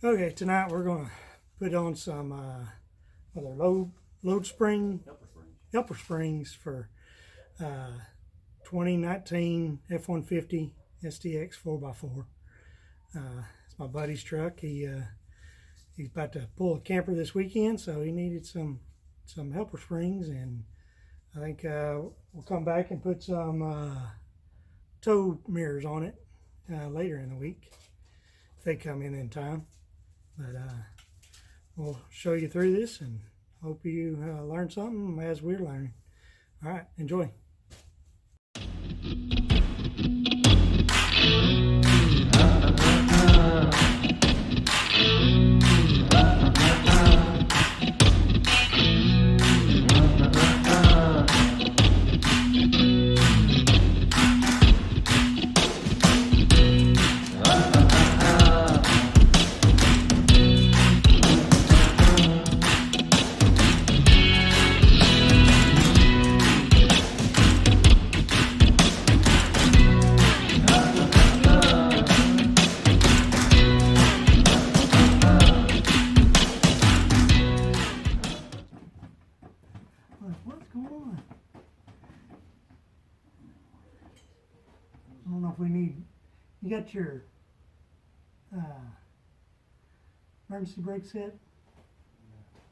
Okay, tonight we're going to put on some other load spring helper springs for 2019 F150 STX 4x4. It's my buddy's truck. He's about to pull a camper this weekend, so he needed some helper springs, and I think we'll come back and put some tow mirrors on it later in the week if they come in time. But we'll show you through this and hope you learn something as we're learning. All right, enjoy. What's going on? I don't know if we need. You got your emergency brake set?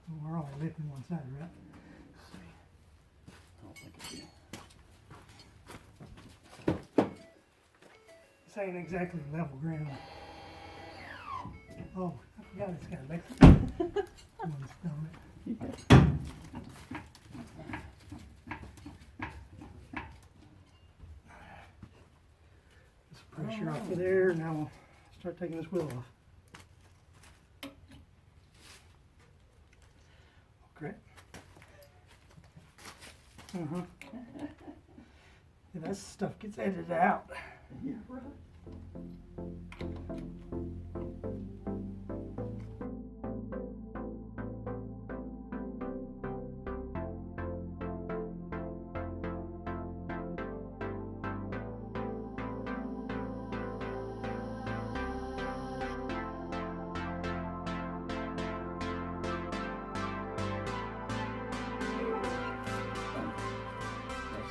Well, we're only lifting one side, right? I don't think it is. This ain't exactly level ground. Oh, I forgot it's got electric. Pressure off of there. Now we'll start taking this wheel off. Okay. Yeah, that stuff gets edited out. Yeah, right.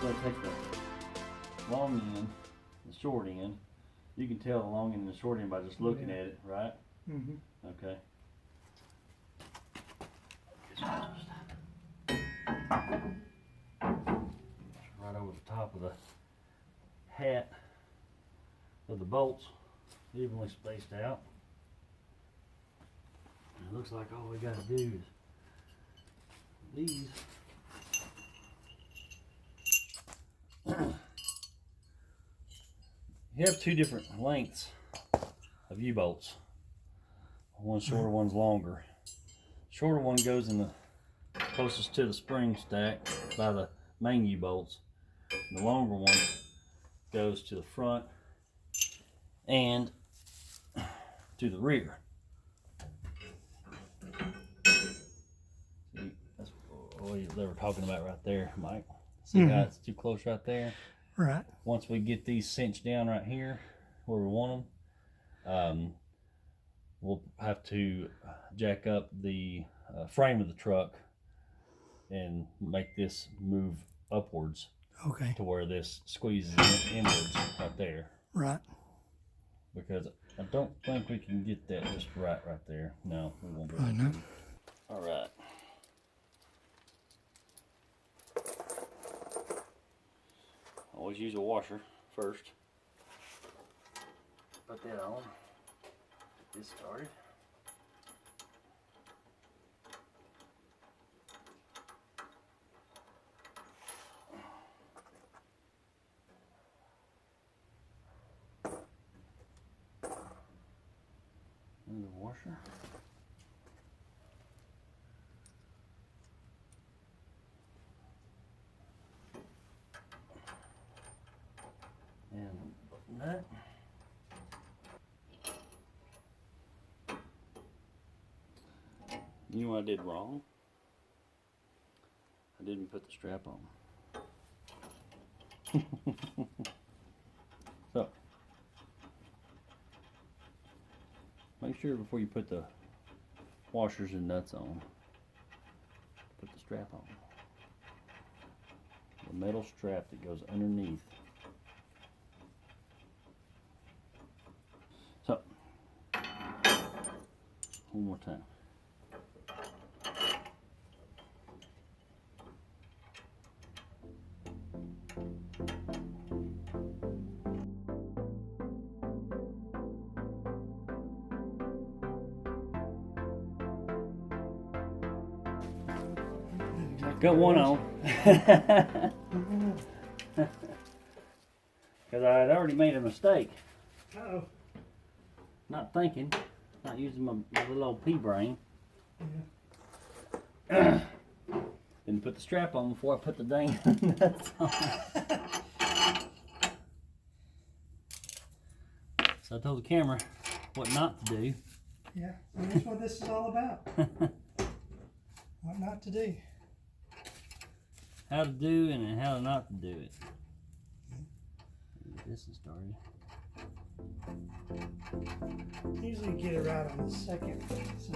So take the long end, the short end. You can tell the long end and the short end by just looking at it, right? Mm-hmm. Okay. Right over the top of the hat of the bolts, evenly spaced out. And it looks like all we got to do is these. You have two different lengths of U-bolts. One's shorter, one's longer. Shorter one goes in the closest to the spring stack by the main U-bolts. The longer one goes to the front and to the rear. See, that's what they were talking about right there, Mike. See how it's too close right there? Right. Once we get these cinched down right here where we want them, we'll have to jack up the frame of the truck and make this move upwards. Okay. To where this squeezes inwards right there. Right. Because I don't think we can get that just right there. No, we won't be able to. Not. All right. Always use a washer first. Put that on. Get this started. And the washer. And nut. You know what I did wrong? I didn't put the strap on. So Make sure before you put the washers and nuts on, put the strap on. The metal strap that goes underneath. So, one more time. Got one on. Because I had already made a mistake. Uh-oh. Not thinking. Not using my little old pea brain. Yeah. Didn't put the strap on before I put the dang nuts on. So I told the camera what not to do. Yeah, well, that's what this is all about. What not to do. How to do and how not to do it. Get this one started. Usually get it right on the second. So.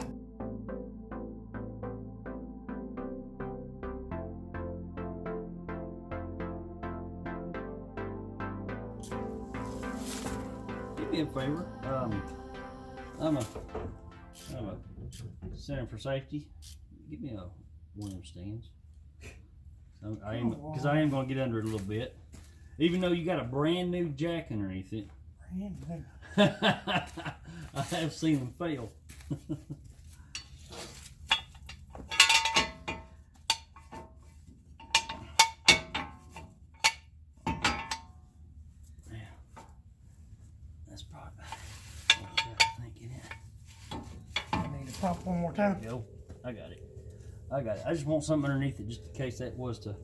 Do me a favor. I'm a Center for Safety. Give me one of them stands. I am because I am going to get under it a little bit, even though you got a brand new jack underneath it. Brand new. I have seen them fail. That's probably what I think it is. I need to pop one more time. There you go. I got it. I just want something underneath it just in case that was to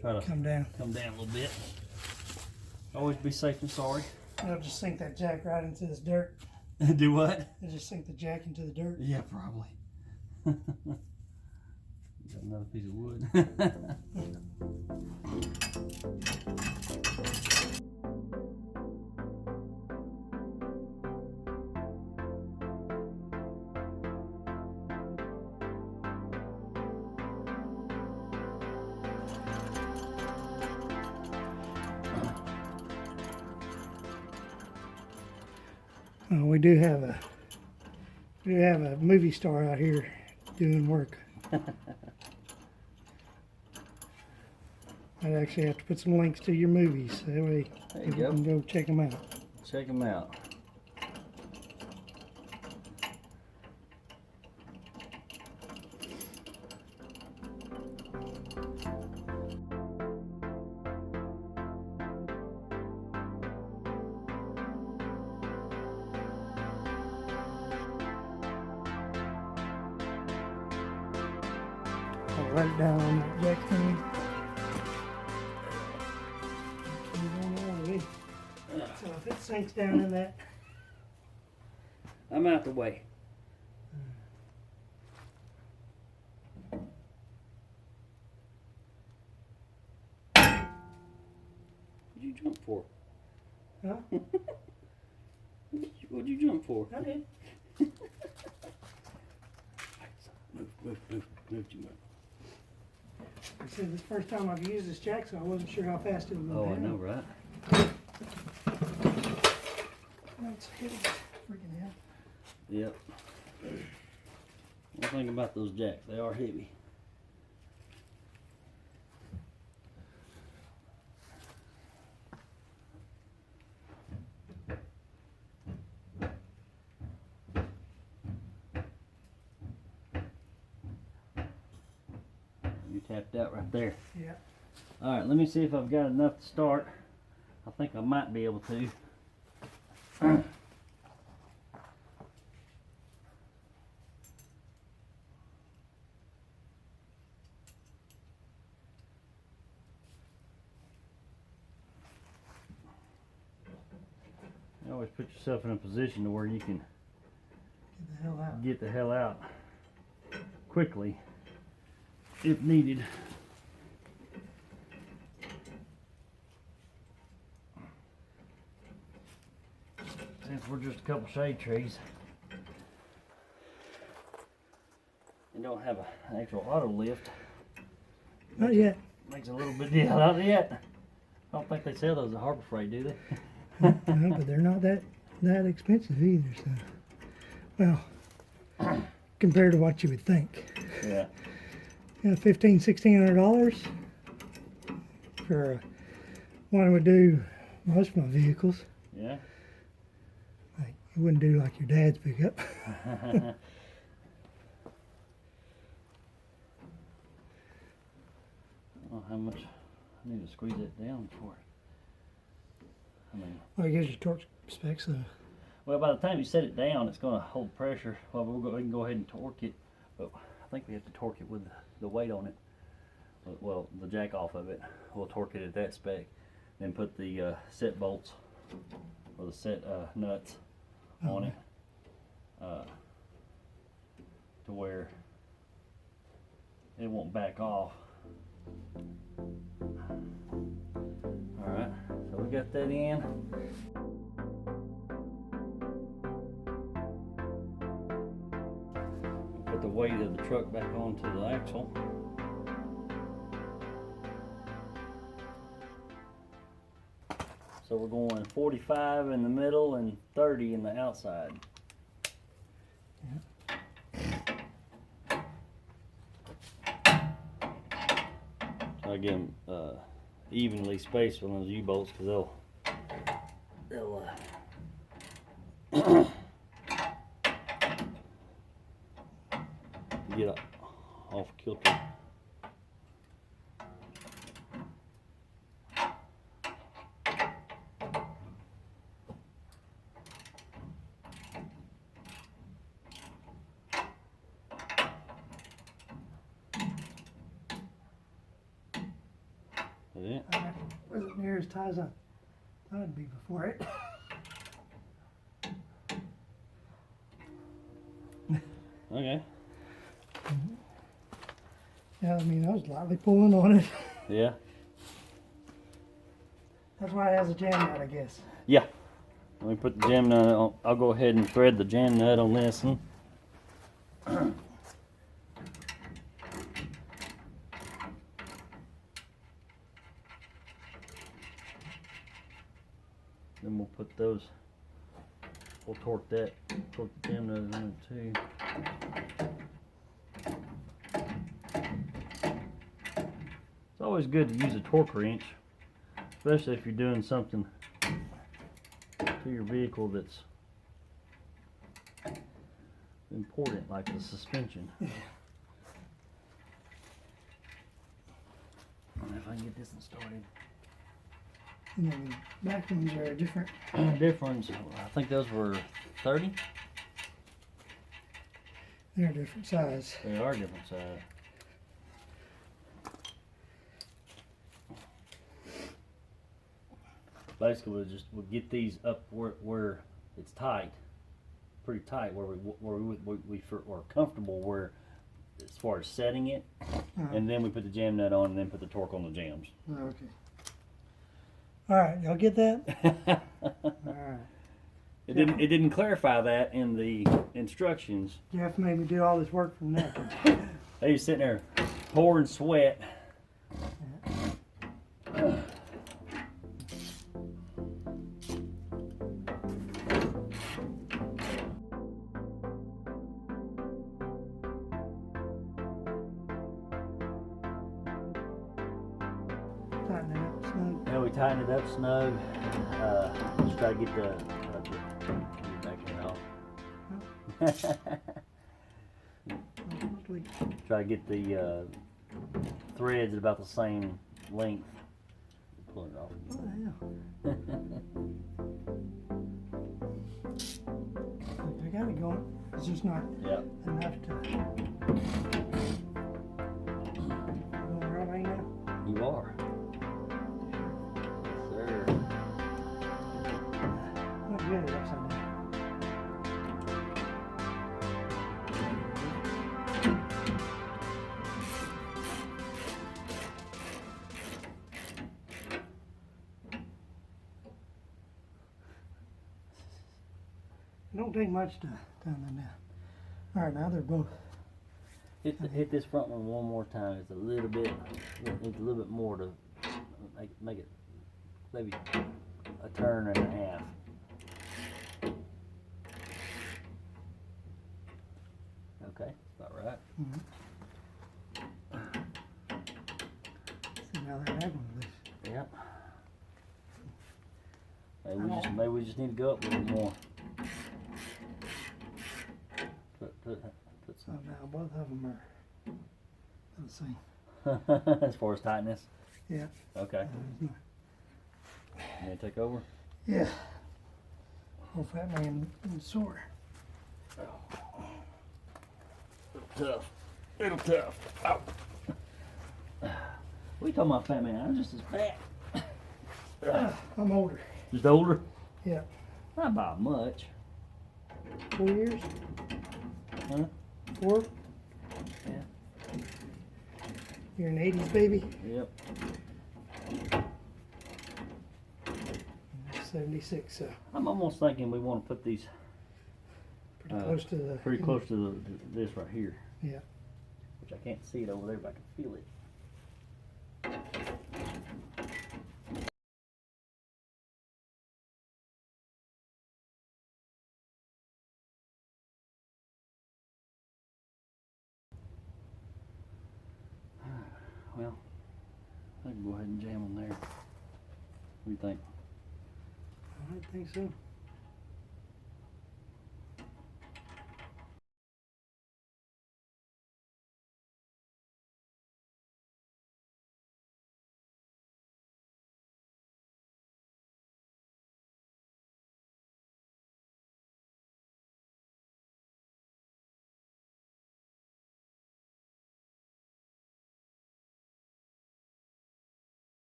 try to Come down. a little bit. Always be safe than sorry. I'll just sink that jack right into this dirt. Do what? I'll just sink the jack into the dirt. Yeah, probably. Got another piece of wood. We do have a movie star out here doing work. I'd actually have to put some links to your movies, so that way There you people go. can go check them out. Check them out. I'll write it down on that jack thing. So if it sinks down in that, I'm out the way. What'd you jump for? huh? What'd you jump for? I did. Move too much. I said this is the first time I've used this jack, so I wasn't sure how fast it would go Oh, I down. know, right? That's heavy. Freaking hell. Yep. One thing about those jacks, they are heavy. You tapped out right there. Yeah. All right, let me see if I've got enough to start. I think I might be able to. You always put yourself in a position to where you can Get the hell out. get the hell out quickly if needed. Since we're just a couple shade trees, It don't have an actual auto lift. Not yet. Makes it a little bit deal out yet. I don't think they sell those at Harbor Freight, do they? No, but they're not that expensive either. So, well, compared to what you would think. Yeah. Yeah, $1,500–$1,600 for one would do most of my vehicles. Yeah. Like, you wouldn't do like your dad's pickup. Oh, how much? I need to squeeze it down for it. I mean, Well, it gives you torque specs. So. well, by the time you set it down, it's going to hold pressure. Well, we can go ahead and torque it, but I think we have to torque it with the weight on it. Well, the jack off of it. We'll torque it at that spec, then put the set bolts or the set nuts on it to where it won't back off. Alright, so we got that in. Put the weight of the truck back onto the axle. So we're going 45 in the middle and 30 in the outside. So I give them evenly spaced on those U-bolts because they'll get off kilter. Yeah. Wasn't near as tight as I thought it'd be before it. Okay. Yeah, I mean, I was lightly pulling on it. Yeah. That's why it has a jam nut, I guess. Yeah. Let me put the jam nut on. I'll go ahead and thread the jam nut on this one. Then we'll put those. We'll torque that. Torque the jam nut on it too. It's always good to use a torque wrench, especially if you're doing something to your vehicle that's important, like the suspension. Yeah. I don't know if I can get this one started. And then the back ones are different. Difference, I think those were 30. They're a different size. They are different size. Basically, we'll get these up where it's tight, pretty tight, where we are comfortable where, as far as setting it, and then we put the jam nut on, and then put the torque on the jams. Okay. All right, y'all get that? All right. It didn't clarify that in the instructions. Jeff made me do all this work from there. They was sitting there pouring sweat. Tighten it up snug. Yeah, we tightened it up snug. Just try to get the backing off. Try to get the threads at about the same length. Pull it off. What the hell? I got it going. It's just not enough to. Going right way now? You are. Yes, sir. Not good at upside down. It don't take much to turn them down. All right, now they're both Hit this front one more time. It's a little bit, needs a little bit more to make it maybe a turn and a half. Okay, about right. See, now they're having this. Yep. Maybe we just need to go up a little more. Put So now both of them are the same. some. As far as tightness. Yeah. Okay. You gonna take over? Yeah. Old fat man sore. Tough. Little tough. Ow. What are you talking about, fat man? I'm just as fat. I'm older. Just older? Yeah. Not by much. 4 years? Huh? 4? Yeah. You're an 80s baby? Yep. 76, so I'm almost thinking we want to put these pretty close to the... pretty close to this right here. Yeah. Which I can't see it over there, but I can feel it. Well, I can go ahead and jam them there. What do you think? I think so.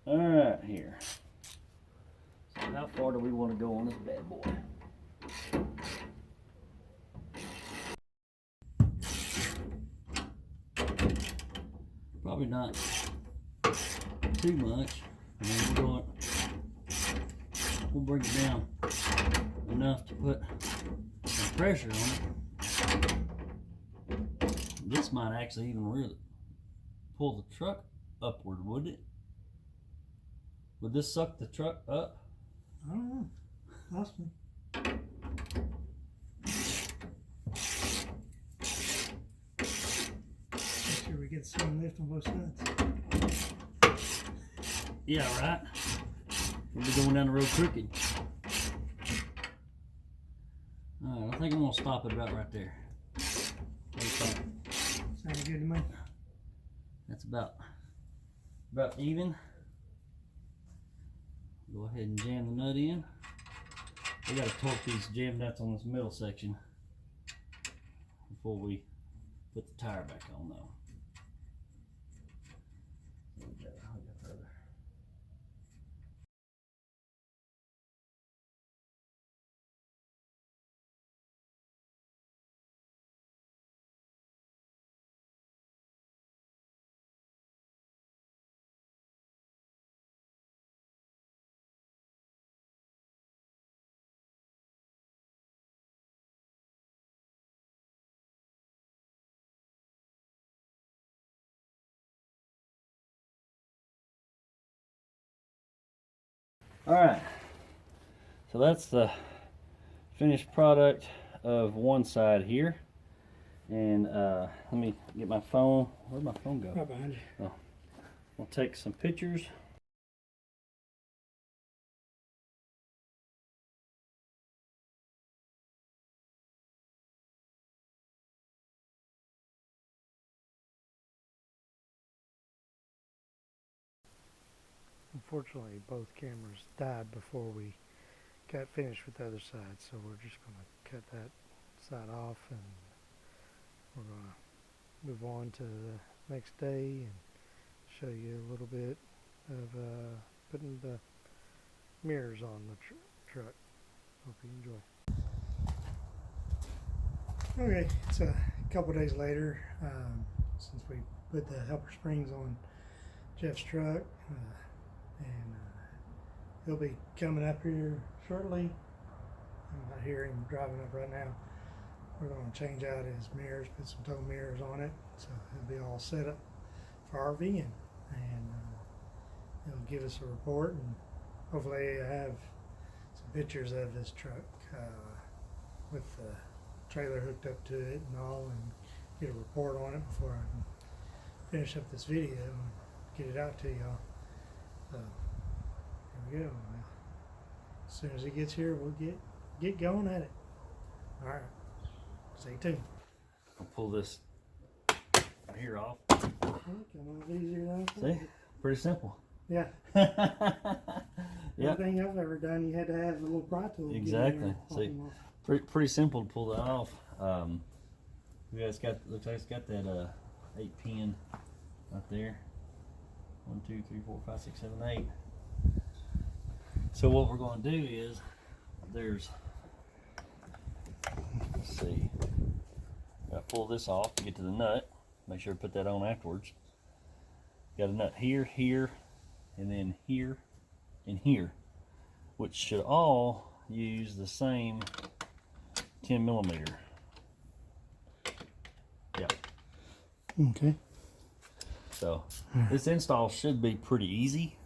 All right, here. So how far do we want to go on this bad boy? Probably not too much. I mean, we'll bring it down enough to put some pressure on it. This might actually even really pull the truck upward, would it? Would this suck the truck up? I don't know. Possibly. Make sure we get some lift on both sides. Yeah, right. We'll be going down the road crooked. Alright, I think I'm gonna stop it about right there. Sound good to me? That's about even. Go ahead and jam the nut in. We gotta torque these jam nuts on this middle section before we put the tire back on though. All right, so that's the finished product of one side here. And let me get my phone. Where'd my phone go? Right behind you. Oh, we'll take some pictures. Unfortunately, both cameras died before we got finished with the other side, so we're just going to cut that side off and we're going to move on to the next day and show you a little bit of putting the mirrors on the truck. Hope you enjoy. Okay, it's a couple days later since we put the helper springs on Jeff's truck. And he'll be coming up here shortly. I'm not hearing him driving up right now. we're going to change out his mirrors, put some tow mirrors on it, so he'll be all set up for RVing, and he'll give us a report, and hopefully I have some pictures of his truck with the trailer hooked up to it and all, and get a report on it before I can finish up this video and get it out to y'all. So here we go. Well, as soon as he gets here, we'll get going at it. All right, stay tuned. I'll pull this here off. Come on, easier than I thought. See, pretty simple. Yeah. Yep. Everything I've ever done, you had to have a little pry tool. to get in there Exactly. and pop See, them off. pretty simple to pull that off. You guys looks like it's got that 8-pin right there. 1, 2, 3, 4, 5, 6, 7, 8. So what we're going to do is let's see. Gotta pull this off to get to the nut. Make sure to put that on afterwards. Got a nut here, here, and then here, and here, which should all use the same 10 millimeter. Yep. Okay. So this install should be pretty easy,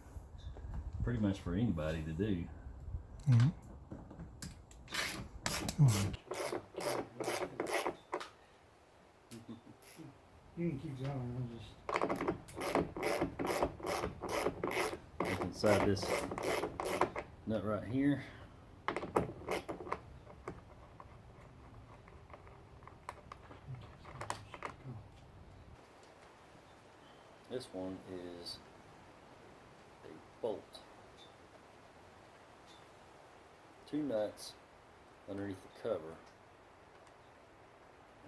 pretty much for anybody to do. Mm-hmm. You can keep going. Look inside this nut right here. This one is a bolt. 2 nuts underneath the cover,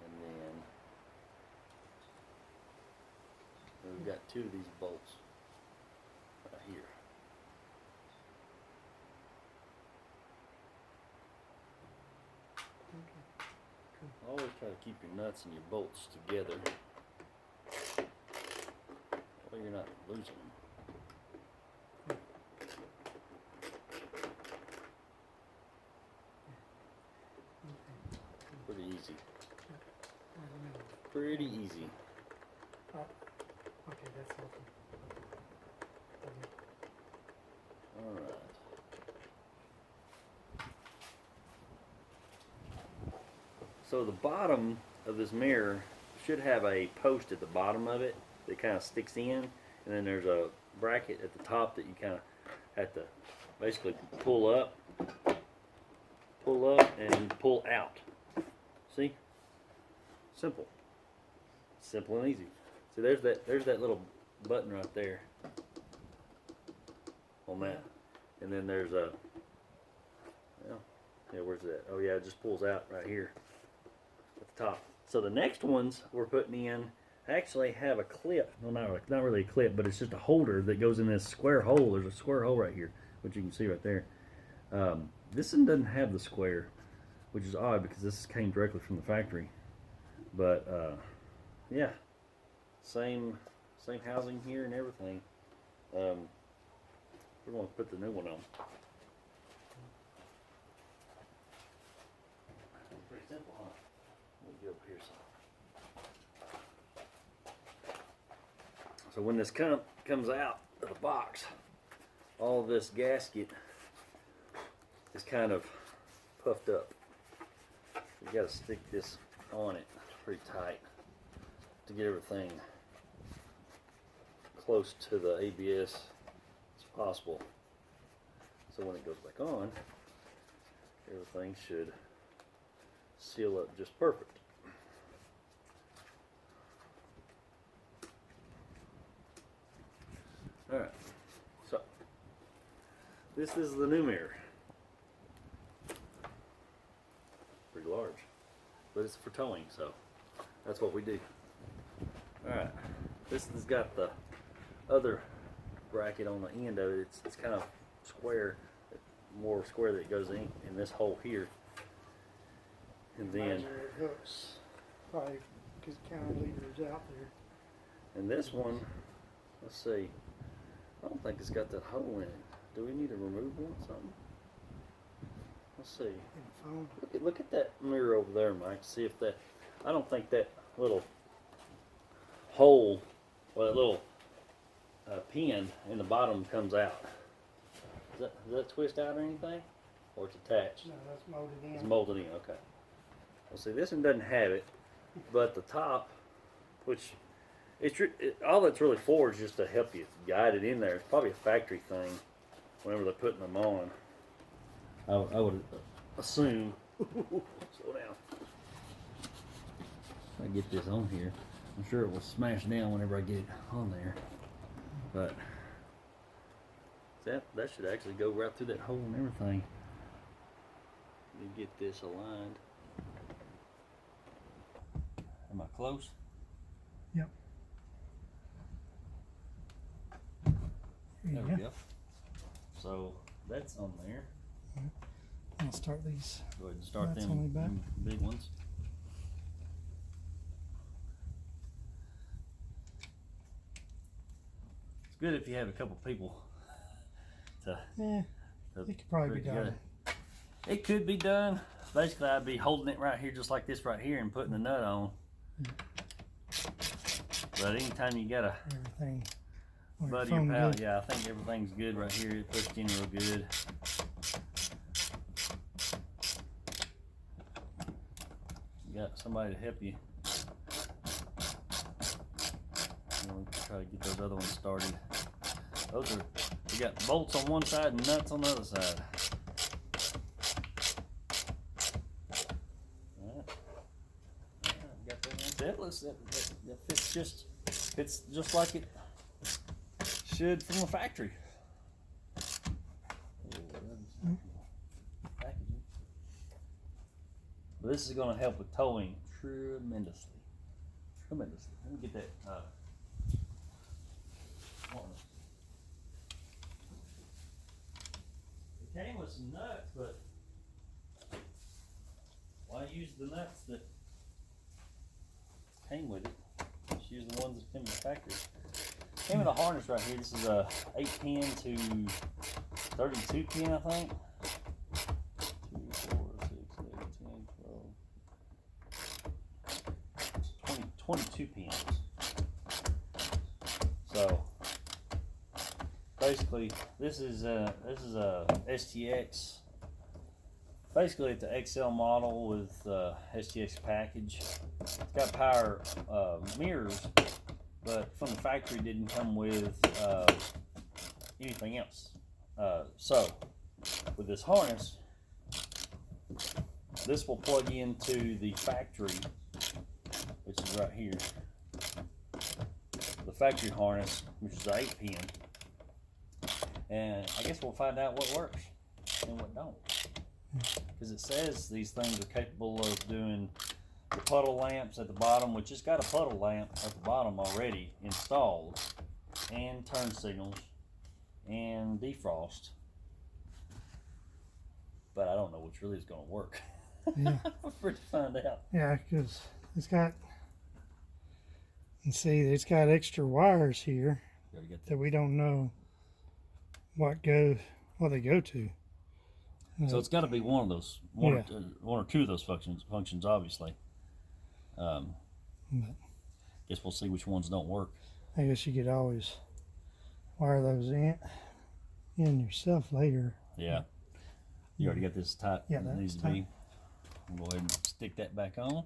and then we've got 2 of these bolts right here. Always try to keep your nuts and your bolts together. Well, you're not losing them. Pretty easy. Pretty easy. Oh, okay, that's helpful. Alright. So the bottom of this mirror should have a post at the bottom of it that kind of sticks in, and then there's a bracket at the top that you kind of have to basically pull up and pull out. See? Simple. Simple and easy. See, there's that little button right there on that, and then there's a where's that? Oh yeah, it just pulls out right here at the top. So the next ones we're putting in actually have a clip. Well, not really a clip, but it's just a holder that goes in this square hole. There's a square hole right here, which you can see right there. This one doesn't have the square, which is odd because this came directly from the factory. But yeah, same housing here and everything. We're going to put the new one on. Pretty simple, huh? Let me get up here some. So when this comes out of the box, all this gasket is kind of puffed up. You got to stick this on it pretty tight to get everything close to the ABS as possible. So when it goes back on, everything should seal up just perfect. Alright, so this is the new mirror. Pretty large, but it's for towing, so that's what we do. Alright, this has got the other bracket on the end of it. It's kind of square, more square that goes in this hole here. And then It hooks, probably because cantilever's out there. and this one, let's see, I don't think it's got that hole in it. Do we need to remove one or something? Let's see. Phone. Look at that mirror over there, Mike. See if that. I don't think that little hole, or that little pin in the bottom comes out. Does that twist out or anything? Or it's attached? No, that's molded in. It's molded in, okay. Well, see, this one doesn't have it, but the top, which all that's really for is just to help you guide it in there. It's probably a factory thing whenever they're putting them on. I would assume. Slow down. If I get this on here, I'm sure it will smash down whenever I get it on there. But that should actually go right through that hole and everything. Let me get this aligned. Am I close? Yep. There we go. So that's on there. I'll start these. Go ahead and start That's on the back. them big ones. It's good if you have a couple people to. Yeah, to it could probably be put together. done. It could be done. Basically, I'd be holding it right here, just like this right here, and putting the nut on. But anytime you got a Everything. on buddy your or phone pal, good. yeah, I think everything's good right here. It pushed in real good. You got somebody to help you. We can try to get those other ones started. We got bolts on one side and nuts on the other side. Got that one setless. That fits just like it should from the factory. Packaging. But this is going to help with towing tremendously. Tremendously. Let me get that. It came with some nuts, but why use the nuts that came with it? Just use the ones that came in the factory. Came with a harness right here. This is a 8 pin to 32 pin, I think. 2, 4, 6, 8, 10, 12, 22 pins. So basically, this is a STX. Basically, it's an XL model with STX package. It's got power mirrors, but from the factory didn't come with anything else. So with this harness, this will plug into the factory, which is right here. The factory harness, which is the 8 pin. And I guess we'll find out what works and what don't. Because it says these things are capable of doing the puddle lamps at the bottom, which has got a puddle lamp at the bottom already installed, and turn signals, and defrost. But I don't know which really is going to work. Yeah. For to find out. Yeah, because it's got, you see, it's got extra wires here that we don't know what they go to. So it's got to be one of those, one or two of those functions obviously. Guess we'll see which ones don't work. I guess you could always wire those in yourself later. Yeah. You already got this tight. Yeah, it needs to tight. be. We'll go ahead and stick that back on.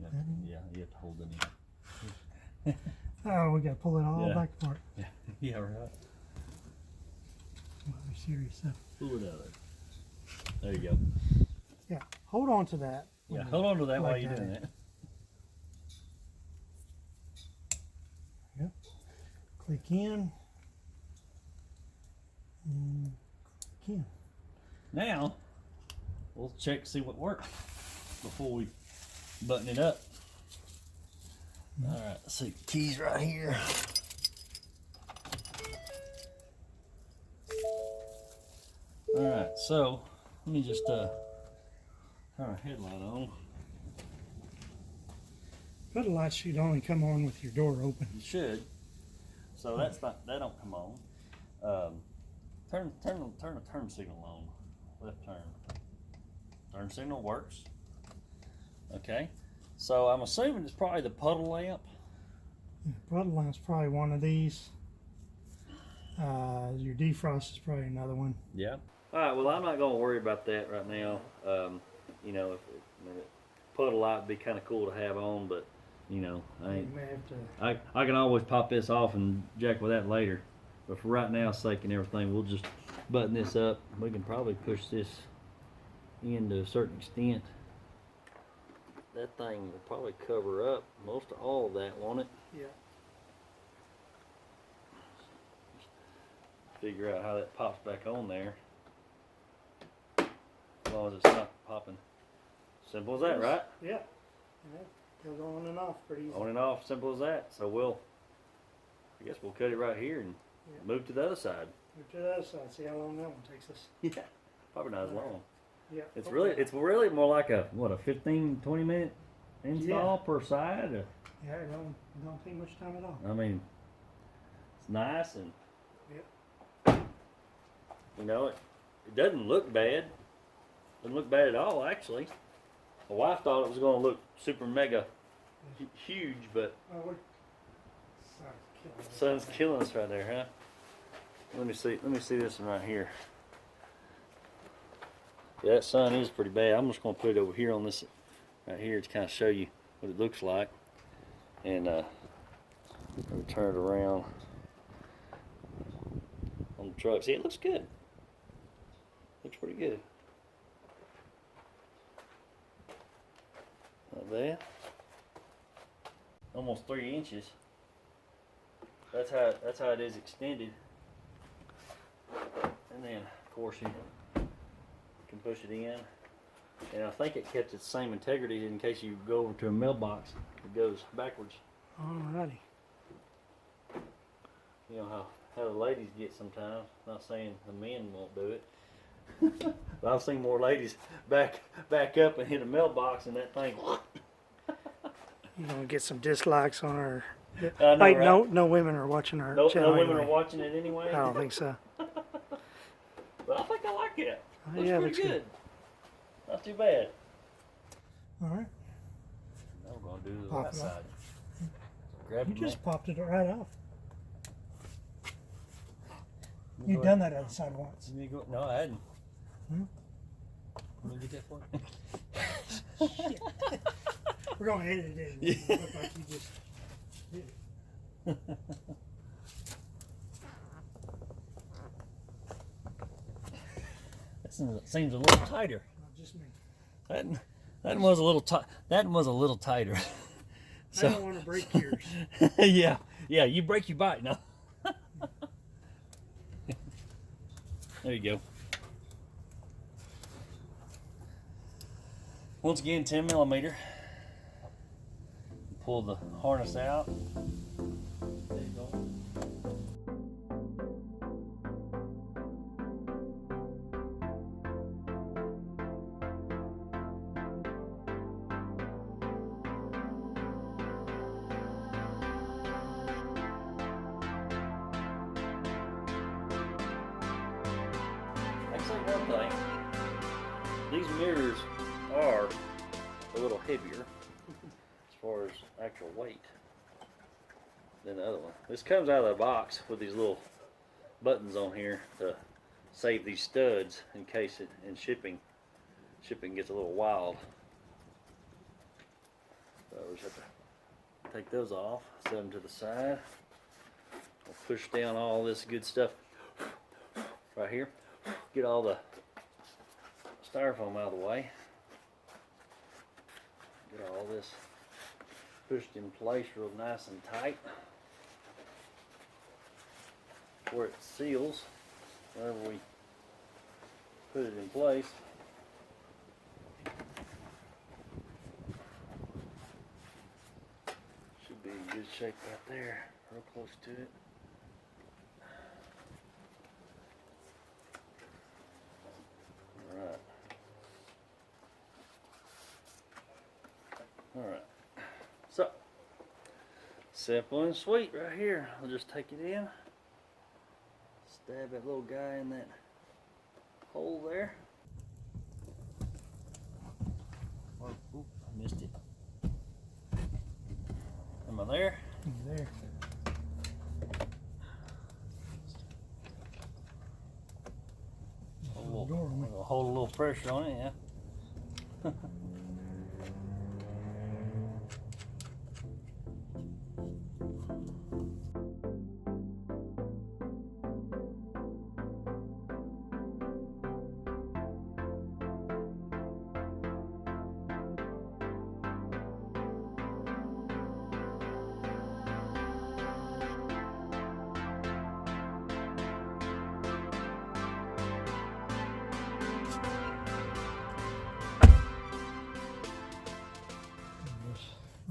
Yeah, you have to hold it in. Oh, we got to pull it all back apart. Yeah, right. Be serious. Pull it out of there. There you go. Yeah, hold on to that. Yeah, hold on to that while like you're that. doing that. Yep. Click in. And click in. Now, we'll check to see what works before we button it up. All right, let's see. Keys right here. All right, so let me just turn our headlight on. Puddle lights should only come on with your door open. You should. So that don't come on. Turn the turn signal on. Left turn. Turn signal works. Okay. So I'm assuming it's probably the puddle lamp. Puddle lamp's probably one of these. Your defrost is probably another one. Yeah. All right. Well, I'm not going to worry about that right now. You know, if puddle light would be kind of cool to have on, but you know, You may have to. I can always pop this off and jack with that later. But for right now's sake and everything, we'll just button this up. We can probably push this in to a certain extent. That thing will probably cover up most of all of that, won't it? Yeah. Figure out how that pops back on there. As long as it's not popping. Simple as that, right? Yeah. Goes on and off pretty easy. On and off, simple as that. So I guess we'll cut it right here and move to the other side. Move to the other side. See how long that one takes us. Yeah, probably not as long. Yeah. It's really more like a 15, 20 minute install per side. Yeah, it don't take much time at all. I mean, it's nice and you know it doesn't look bad. Doesn't look bad at all, actually. My wife thought it was going to look super mega huge, but sun's killing us right there, huh? Let me see this one right here. Yeah, that sun is pretty bad. I'm just going to put it over here on this right here to kind of show you what it looks like. And let me turn it around on the truck. See, it looks good. Looks pretty good. Not bad. Almost 3 inches. That's how it is extended. And then, of course, you can push it in. And I think it kept its same integrity in case you go over to a mailbox. It goes backwards. Alrighty. You know how the ladies get sometimes. Not saying the men won't do it. But I've seen more ladies back up and hit a mailbox and that thing. You're gonna get some dislikes on our. I know, Like right? no women are watching our No channel. women anyway. are watching it anyway. I don't think so. But I think I like it. Looks Yeah, pretty looks good. good. Not too bad. All right. Now we're gonna do the Pop right it off. side. Grab You it, just man. popped it right off. Go You've ahead. done that other side once. You need to go- No, I hadn't. Hmm? Let me get that for you. We're gonna edit it. Yeah. It look like you just did it. That seems a little tighter. Not just me. That one was a little tight. That one was a little tighter. I don't want to break yours. yeah, you break your bite now. There you go. Once again, 10 millimeter. Pull the harness out. There you go. I can say one thing. These mirrors are a little heavier as far as actual weight than the other one. This comes out of the box with these little buttons on here to save these studs in case it in shipping gets a little wild. So we just have to take those off, set them to the side. We'll push down all this good stuff right here. Get all the styrofoam out of the way. Get all this pushed in place real nice and tight where it seals whenever we put it in place. Should be in good shape right there, real close to it. Alright, so simple and sweet right here. I'll just take it in, Stab that little guy in that hole there. Oh, oop, I missed it. Am I there? There. Hold a little pressure on it, yeah.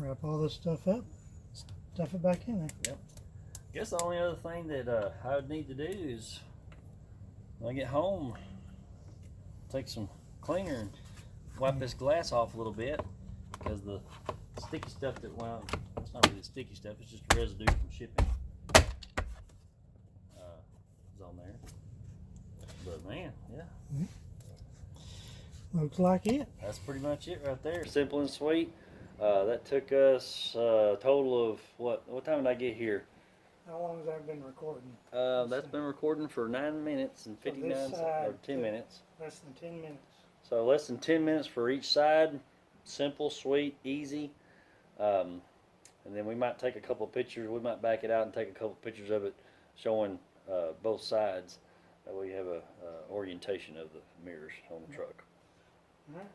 Wrap all this stuff up, stuff it back in there. Yep. Guess the only other thing that I would need to do is when I get home, take some cleaner and wipe this glass off a little bit, because the sticky stuff that went out, it's not really sticky stuff, it's just residue from shipping. Is on there. But man, yeah. Looks like it. That's pretty much it right there. Simple and sweet. That took us a total of what time did I get here? How long has that been recording? That's been recording for 9 minutes and 59 or 10 minutes. Less than 10 minutes. So less than 10 minutes for each side. Simple, sweet, easy. And then we might take a couple of pictures. We might back it out and take a couple of pictures of it showing both sides. That way you have a orientation of the mirrors on the truck. All right.